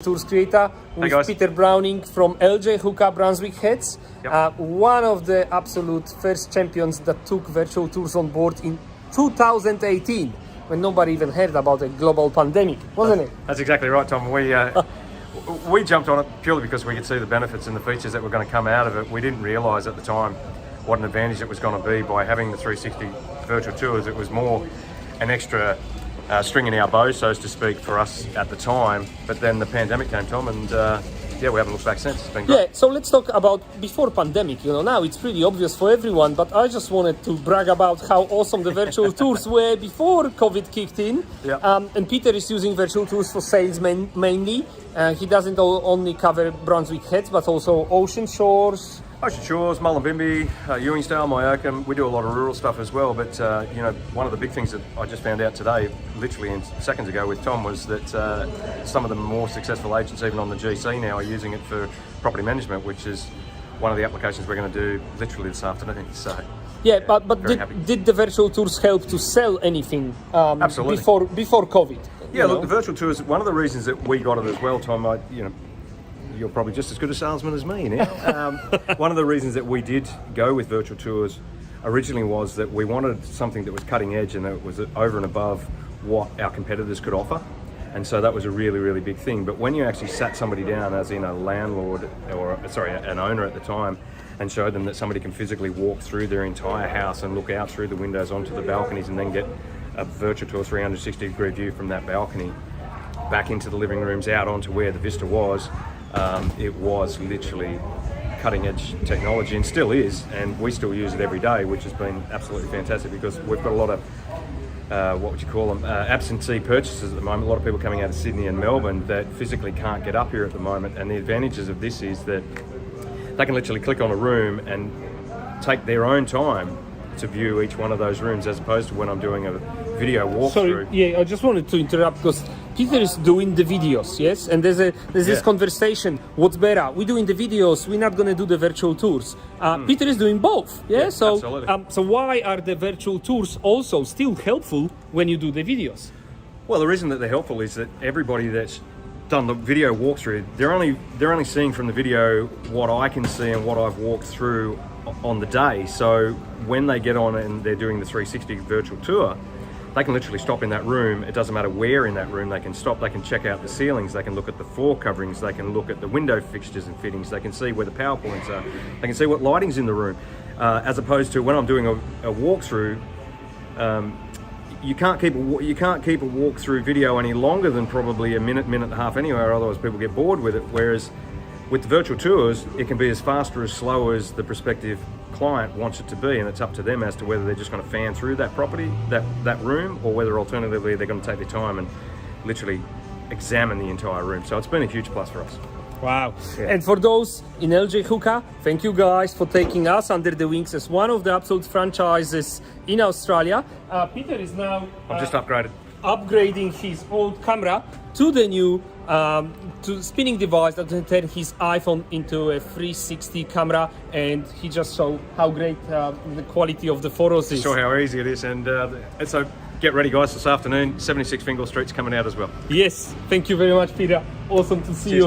Tours creator with guys. Peter Browning from LJ Hooker Brunswick Heads. Yep. One of the absolute first champions that took virtual tours on board in 2018 when nobody even heard about a global pandemic, wasn't it? That's exactly right, Tom. We jumped on it purely because we could see the benefits and the features that were going to come out of it. We didn't realise at the time what an advantage it was going to be by having the 360 virtual tours. It was more an extra string in our bow, so to speak, for us at the time. But then the pandemic came, Tom, and we haven't looked back since. It's been great. Yeah, so let's talk about before pandemic. Now it's pretty obvious for everyone, but I just wanted to brag about how awesome the virtual tours were before COVID kicked in. Yeah. And Peter is using virtual tours for sales mainly. He doesn't only cover Brunswick Heads, but also Ocean Shores. Ocean Shores, Mullumbimby, Ewingstale, Myocum. We do a lot of rural stuff as well, but one of the big things that I just found out today, literally seconds ago with Tom, was that some of the more successful agents, even on the GC now, are using it for property management, which is one of the applications we're going to do literally this afternoon. So yeah, but did the virtual tours help to sell anything Absolutely. before COVID? Yeah, look, the virtual tours, one of the reasons that we got it as well, Tom, you're probably just as good a salesman as me now. One of the reasons that we did go with virtual tours originally was that we wanted something that was cutting edge and that was over and above what our competitors could offer. And so that was a really, really big thing. But when you actually sat somebody down, as in a landlord, an owner at the time, and showed them that somebody can physically walk through their entire house and look out through the windows onto the balconies and then get a virtual tour 360-degree view from that balcony back into the living rooms, out onto where the vista was, it was literally cutting-edge technology, and still is, and we still use it every day, which has been absolutely fantastic because we've got a lot of absentee purchases at the moment. A lot of people coming out of Sydney and Melbourne that physically can't get up here at the moment, and the advantages of this is that they can literally click on a room and take their own time to view each one of those rooms, as opposed to when I'm doing a video walkthrough. Sorry, yeah, I just wanted to interrupt because Peter is doing the videos, yes? And there's this conversation, what's better? We're doing the videos, we're not going to do the virtual tours. Peter is doing both, yeah? So, absolutely. So why are the virtual tours also still helpful when you do the videos? Well, the reason that they're helpful is that everybody that's done the video walkthrough, they're only seeing from the video what I can see and what I've walked through on the day. So when they get on and they're doing the 360 virtual tour, they can literally stop in that room. It doesn't matter where in that room. They can stop, they can check out the ceilings, they can look at the floor coverings, they can look at the window fixtures and fittings, they can see where the power points are, they can see what lighting's in the room. As opposed to when I'm doing a walkthrough, you can't keep a walkthrough video any longer than probably a minute and a half anyway, or otherwise people get bored with it. Whereas with the virtual tours, it can be as fast or as slow as the prospective client wants it to be, and it's up to them as to whether they're just going to fan through that property, that room, or whether alternatively they're going to take their time and literally examine the entire room. So it's been a huge plus for us. Wow. Yeah. And for those in LJ Hooker, thank you guys for taking us under the wings as one of the absolute franchises in Australia. Peter is now I've just upgrading his old camera to the new to spinning device that can turn his iPhone into a 360 camera, and he just showed how great the quality of the photos is. Show how easy it is, and so get ready, guys, this afternoon. 76 Fingal Street's coming out as well. Yes, thank you very much, Peter. Awesome to see you.